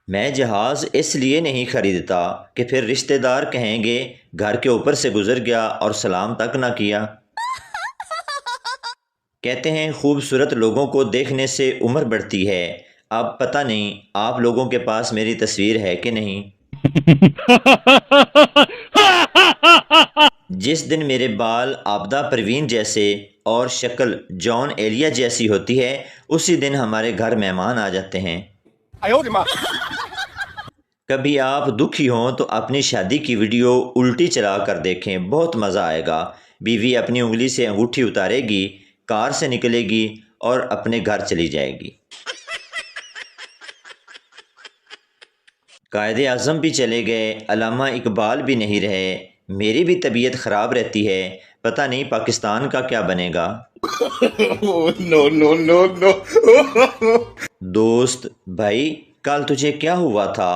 میں جہاز اس لیے نہیں خریدتا کہ پھر رشتہ دار کہیں گے گھر کے اوپر سے گزر گیا اور سلام تک نہ کیا۔ کہتے ہیں خوبصورت لوگوں کو دیکھنے سے عمر بڑھتی ہے۔ اب پتہ نہیں آپ لوگوں کے پاس میری تصویر ہے کہ نہیں۔ جس دن میرے بال آبدہ پروین جیسے اور شکل جان ایلیا جیسی ہوتی ہے اسی دن ہمارے گھر مہمان آ جاتے ہیں۔ کبھی آپ دکھی ہوں تو اپنی شادی کی ویڈیو الٹی چلا کر دیکھیں، بہت مزہ آئے گا۔ بیوی اپنی انگلی سے انگوٹھی اتارے گی، کار سے نکلے گی اور اپنے گھر چلی جائے گی۔ قائد اعظم بھی چلے گئے، علامہ اقبال بھی نہیں رہے، میری بھی طبیعت خراب رہتی ہے، پتہ نہیں پاکستان کا کیا بنے گا۔ نو نو نو نو۔ دوست: بھائی کل تجھے کیا ہوا تھا؟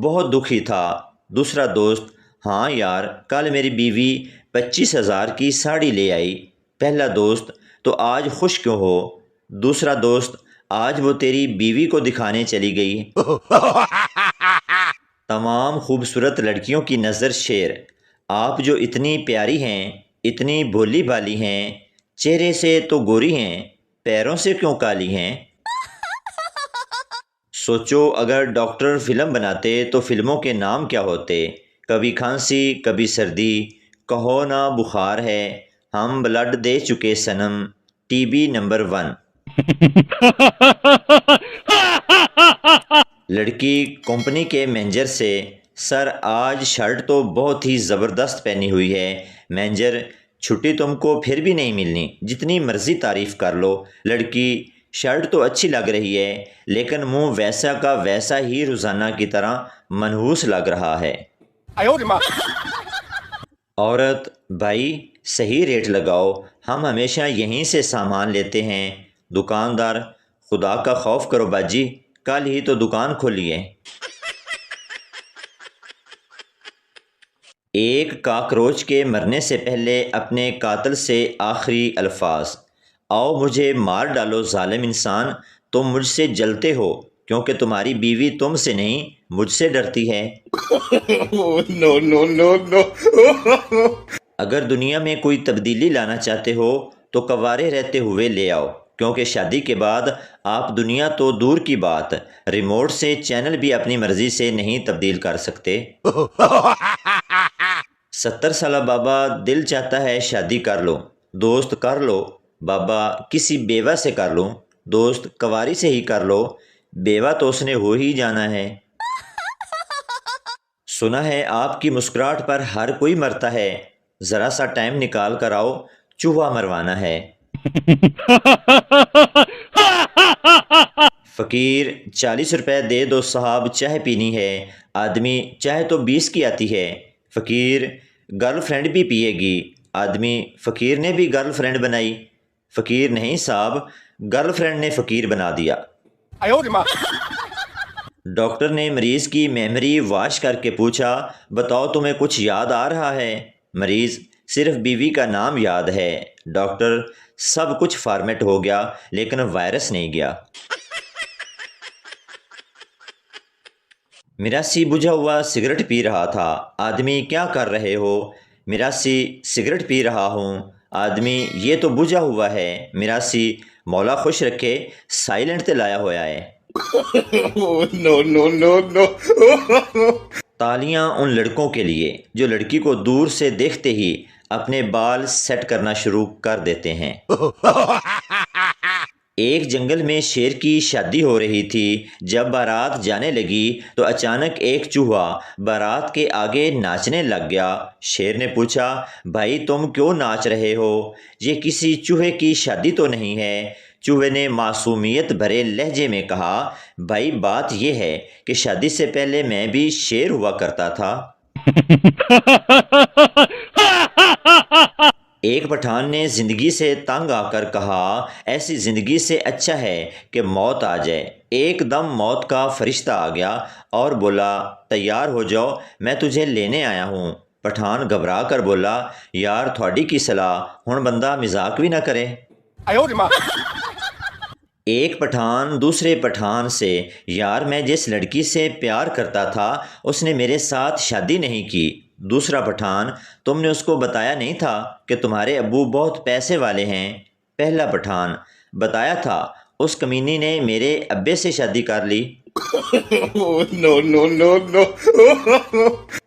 بہت دکھی تھا۔ دوسرا دوست: ہاں یار کل میری بیوی 25,000 کی ساڑی لے آئی۔ پہلا دوست: تو آج خوش کیوں ہو؟ دوسرا دوست: آج وہ تیری بیوی کو دکھانے چلی گئی۔ تمام خوبصورت لڑکیوں کی نظر شیر: آپ جو اتنی پیاری ہیں، اتنی بھولی بھالی ہیں، چہرے سے تو گوری ہیں، پیروں سے کیوں کالی ہیں؟ سوچو اگر ڈاکٹر فلم بناتے تو فلموں کے نام کیا ہوتے؟ کبھی کھانسی کبھی سردی، کہو نہ بخار ہے، ہم بلڈ دے چکے صنم، ٹی بی نمبر 1۔ لڑکی کمپنی کے مینیجر سے: سر آج شرٹ تو بہت ہی زبردست پہنی ہوئی ہے۔ مینیجر: چھٹی تم کو پھر بھی نہیں ملنی، جتنی مرضی تعریف کر لو۔ لڑکی: شرٹ تو اچھی لگ رہی ہے لیکن منہ ویسا کا ویسا ہی روزانہ کی طرح منحوس لگ رہا ہے۔ عورت: بھائی صحیح ریٹ لگاؤ، ہم ہمیشہ یہیں سے سامان لیتے ہیں۔ دکاندار: خدا کا خوف کرو باجی، کل ہی تو دکان کھولی ہے۔ ایک کاکروچ کے مرنے سے پہلے اپنے قاتل سے آخری الفاظ: آؤ مجھے مار ڈالو ظالم انسان، تم مجھ سے جلتے ہو کیونکہ تمہاری بیوی تم سے نہیں مجھ سے ڈرتی ہے۔ نو نو نو نو۔ اگر دنیا میں کوئی تبدیلی لانا چاہتے ہو تو کنوارے رہتے ہوئے لے آؤ، کیونکہ شادی کے بعد آپ دنیا تو دور کی بات ریموٹ سے چینل بھی اپنی مرضی سے نہیں تبدیل کر سکتے۔ 70 سالہ بابا: دل چاہتا ہے شادی کر لو۔ دوست: کر لو۔ بابا: کسی بیوہ سے کر لوں۔ دوست: کنواری سے ہی کر لو، بیوہ تو اس نے ہو ہی جانا ہے۔ سنا ہے آپ کی مسکراہٹ پر ہر کوئی مرتا ہے، ذرا سا ٹائم نکال کر آؤ، چوہا مروانا ہے۔ فقیر: 40 روپے دے دو صاحب، چائے پینی ہے۔ آدمی: چائے تو 20 کی آتی ہے۔ فقیر: گرل فرینڈ بھی پیے گی۔ آدمی: فقیر نے بھی گرل فرینڈ بنائی؟ فقیر: نہیں صاحب، گرل فرینڈ نے فقیر بنا دیا۔ ڈاکٹر نے مریض کی میموری واش کر کے پوچھا: بتاؤ تمہیں کچھ یاد آ رہا ہے؟ مریض: صرف بیوی کا نام یاد ہے۔ ڈاکٹر: سب کچھ فارمیٹ ہو گیا لیکن وائرس نہیں گیا۔ میراثی بجھا ہوا سگریٹ پی رہا تھا۔ آدمی: کیا کر رہے ہو؟ میراثی: سگریٹ پی رہا ہوں۔ آدمی: یہ تو بجھا ہوا ہے۔ میراثی: مولا خوش رکھے، سائلنٹ تے لایا ہوا ہے۔ نو نو نو نو۔ تالیاں ان لڑکوں کے لیے جو لڑکی کو دور سے دیکھتے ہی اپنے بال سیٹ کرنا شروع کر دیتے ہیں۔ ایک جنگل میں شیر کی شادی ہو رہی تھی۔ جب بارات جانے لگی تو اچانک ایک چوہا بارات کے آگے ناچنے لگ گیا۔ شیر نے پوچھا: بھائی تم کیوں ناچ رہے ہو؟ یہ کسی چوہے کی شادی تو نہیں ہے۔ چوہے نے معصومیت بھرے لہجے میں کہا: بھائی بات یہ ہے کہ شادی سے پہلے میں بھی شیر ہوا کرتا تھا۔ ایک پٹھان نے زندگی سے تنگ آ کر کہا: ایسی زندگی سے اچھا ہے کہ موت آ جائے۔ ایک دم موت کا فرشتہ آ گیا اور بولا: تیار ہو جاؤ، میں تجھے لینے آیا ہوں۔ پٹھان گھبرا کر بولا: یار تھوڑی کی صلاح، ہن بندہ مذاق بھی نہ کرے۔ ایک پٹھان دوسرے پٹھان سے، یار میں جس لڑکی سے پیار کرتا تھا اس نے میرے ساتھ شادی نہیں کی۔ دوسرا پٹھان، تم نے اس کو بتایا نہیں تھا کہ تمہارے ابو بہت پیسے والے ہیں؟ پہلا پٹھان، بتایا تھا، اس کمینی نے میرے ابے سے شادی کر لی۔ No.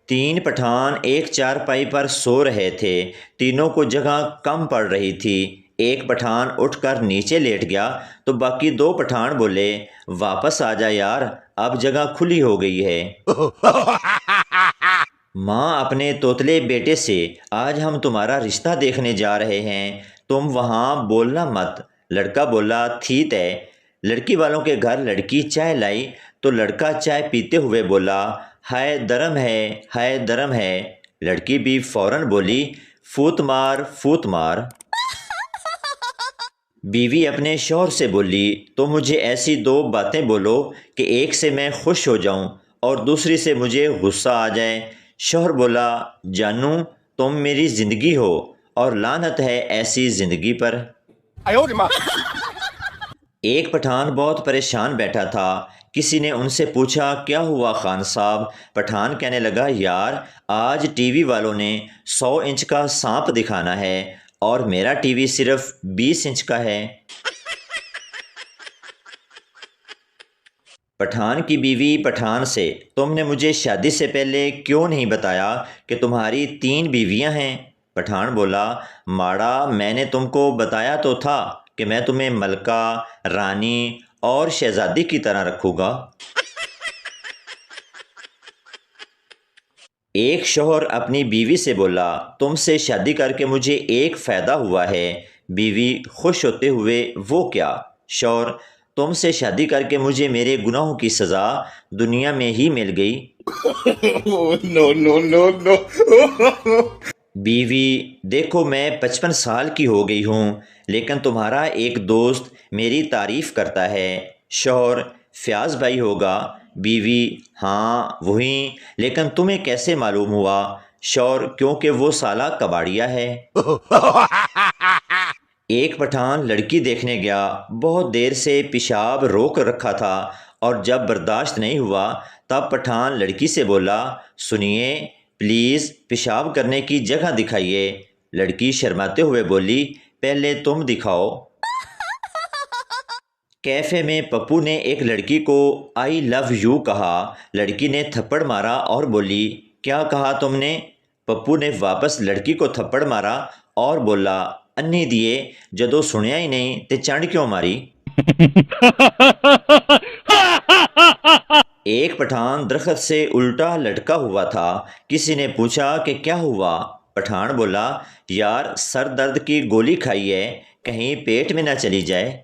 تین پٹھان ایک چارپائی پر سو رہے تھے، تینوں کو جگہ کم پڑ رہی تھی۔ ایک پٹھان اٹھ کر نیچے لیٹ گیا تو باقی دو پٹھان بولے، واپس آ جا یار، اب جگہ کھلی ہو گئی ہے۔ ماں اپنے توتلے بیٹے سے، آج ہم تمہارا رشتہ دیکھنے جا رہے ہیں، تم وہاں بولنا مت۔ لڑکا بولا، تھی طے۔ لڑکی والوں کے گھر لڑکی چائے لائی تو لڑکا چائے پیتے ہوئے بولا، ہائے درم ہے، ہائے درم ہے۔ لڑکی بھی فوراً بولی، فوت مار فوت مار۔ بیوی اپنے شوہر سے بولی، تو مجھے ایسی دو باتیں بولو کہ ایک سے میں خوش ہو جاؤں اور دوسری سے مجھے غصہ آ جائے۔ شوہر بولا، جانو تم میری زندگی ہو اور لعنت ہے ایسی زندگی پر۔ ایک پٹھان بہت پریشان بیٹھا تھا، کسی نے ان سے پوچھا، کیا ہوا خان صاحب؟ پٹھان کہنے لگا، یار آج ٹی وی والوں نے 100 انچ کا سانپ دکھانا ہے اور میرا ٹی وی صرف 20 انچ کا ہے۔ پٹھان کی بیوی پٹھان سے، تم نے مجھے شادی سے پہلے کیوں نہیں بتایا کہ تمہاری 3 بیویاں ہیں؟ پٹھان بولا، ماڑا میں نے تم کو بتایا تو تھا کہ میں تمہیں ملکہ، رانی اور شہزادی کی طرح رکھوں گا۔ ایک شوہر اپنی بیوی سے بولا، تم سے شادی کر کے مجھے ایک فائدہ ہوا ہے۔ بیوی خوش ہوتے ہوئے، وہ کیا؟ شوہر، تم سے شادی کر کے مجھے میرے گناہوں کی سزا دنیا میں ہی مل گئی۔ No. بیوی، دیکھو میں 55 سال کی ہو گئی ہوں لیکن تمہارا ایک دوست میری تعریف کرتا ہے۔ شوہر، فیاض بھائی ہوگا۔ بیوی، ہاں وہی، لیکن تمہیں کیسے معلوم ہوا؟ شوہر، کیونکہ وہ سالہ کباڑیا ہے۔ ایک پٹھان لڑکی دیکھنے گیا، بہت دیر سے پیشاب روک رکھا تھا اور جب برداشت نہیں ہوا تب پٹھان لڑکی سے بولا، سنیے پلیز پیشاب کرنے کی جگہ دکھائیے۔ لڑکی شرماتے ہوئے بولی، پہلے تم دکھاؤ۔ کیفے میں پپو نے ایک لڑکی کو آئی لو یو کہا۔ لڑکی نے تھپڑ مارا اور بولی، کیا کہا تم نے؟ پپو نے واپس لڑکی کو تھپڑ مارا اور بولا، انی دیے، جدو سنیا ہی نہیں تے چنڈ کیوں ماری؟ ایک پٹھان درخت سے الٹا لٹکا ہوا تھا، کسی نے پوچھا کہ کیا ہوا؟ پٹھان بولا، یار سر درد کی گولی کھائی ہے، کہیں پیٹ میں نہ چلی جائے۔